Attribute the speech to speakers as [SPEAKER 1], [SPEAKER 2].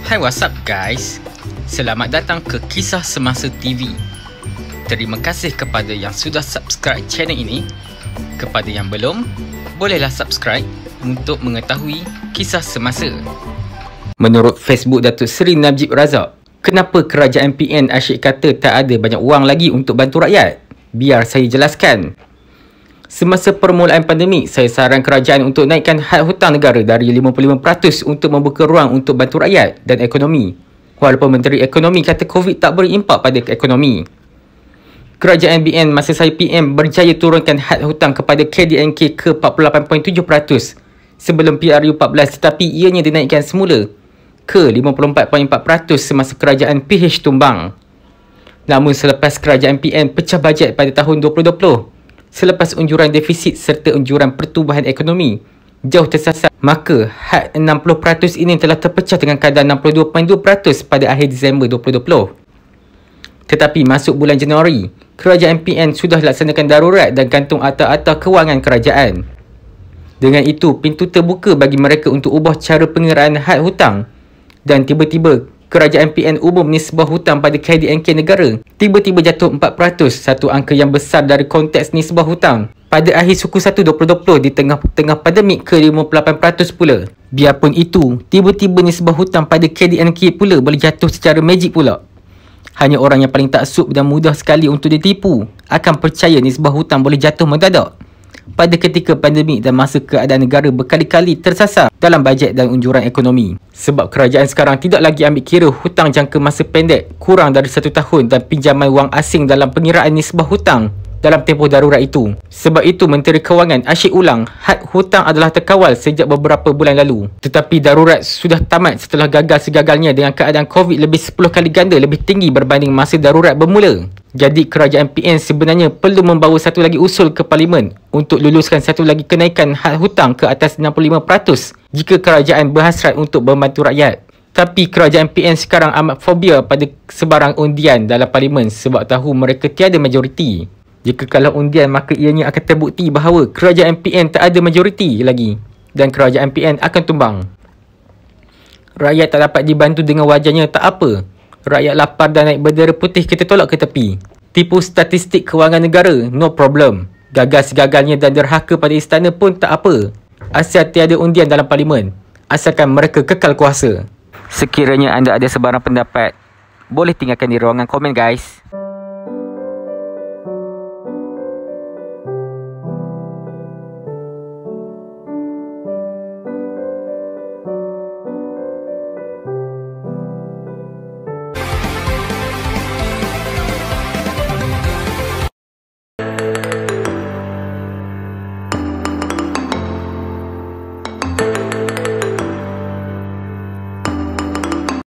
[SPEAKER 1] Hai, what's up guys? Selamat datang ke Kisah Semasa TV. Terima kasih kepada yang sudah subscribe channel ini. Kepada yang belum, bolehlah subscribe untuk mengetahui kisah semasa. Menurut Facebook Datuk Seri Najib Razak, kenapa kerajaan PN asyik kata tak ada banyak wang lagi untuk bantu rakyat? Biar saya jelaskan. Semasa permulaan pandemik, saya saran kerajaan untuk naikkan had hutang negara dari 55% untuk membuka ruang untuk bantu rakyat dan ekonomi. Walaupun Menteri Ekonomi kata COVID tak beri impak pada ekonomi. Kerajaan BN masa saya PM berjaya turunkan had hutang kepada KDNK ke 48.7% sebelum PRU 14, tetapi ianya dinaikkan semula ke 54.4% semasa kerajaan PH tumbang. Namun selepas kerajaan PN pecah bajet pada tahun 2020, selepas unjuran defisit serta unjuran pertumbuhan ekonomi jauh tersasar, maka had 60% ini telah terpecah dengan kadar 62.2% pada akhir Disember 2020. Tetapi masuk bulan Januari, kerajaan PN sudah laksanakan darurat dan gantung atau kewangan kerajaan. Dengan itu, pintu terbuka bagi mereka untuk ubah cara pengiraan had hutang, dan tiba-tiba kerajaan PN umum nisbah hutang pada KDNK negara tiba-tiba jatuh 4%, satu angka yang besar dari konteks nisbah hutang pada akhir suku 1 2020 di tengah pandemik ke 58% pula. Biarpun itu, tiba-tiba nisbah hutang pada KDNK pula boleh jatuh secara magic pula. Hanya orang yang paling taksub dan mudah sekali untuk ditipu akan percaya nisbah hutang boleh jatuh mendadak pada ketika pandemik dan masa keadaan negara berkali-kali tersasar dalam bajet dan unjuran ekonomi. Sebab kerajaan sekarang tidak lagi ambil kira hutang jangka masa pendek kurang dari 1 tahun dan pinjaman wang asing dalam pengiraan nisbah hutang dalam tempoh darurat itu. Sebab itu Menteri Kewangan asyik ulang had hutang adalah terkawal sejak beberapa bulan lalu. Tetapi darurat sudah tamat setelah gagal segagalnya dengan keadaan COVID lebih 10 kali ganda lebih tinggi berbanding masa darurat bermula. Jadi kerajaan PN sebenarnya perlu membawa satu lagi usul ke Parlimen untuk luluskan satu lagi kenaikan had hutang ke atas 65% jika kerajaan berhasrat untuk membantu rakyat. Tapi kerajaan PN sekarang amat fobia pada sebarang undian dalam Parlimen sebab tahu mereka tiada majoriti. Jika kalah undian, maka ianya akan terbukti bahawa kerajaan PN tak ada majoriti lagi dan kerajaan PN akan tumbang. Rakyat tak dapat dibantu dengan wajahnya, tak apa. Rakyat lapar dan naik bendera putih kita tolak ke tepi. Tipu statistik kewangan negara, no problem. Gagal segagalnya dan derhaka pada istana pun tak apa, asal tiada undian dalam Parlimen, asalkan mereka kekal kuasa. Sekiranya anda ada sebarang pendapat, boleh tinggalkan di ruangan komen guys.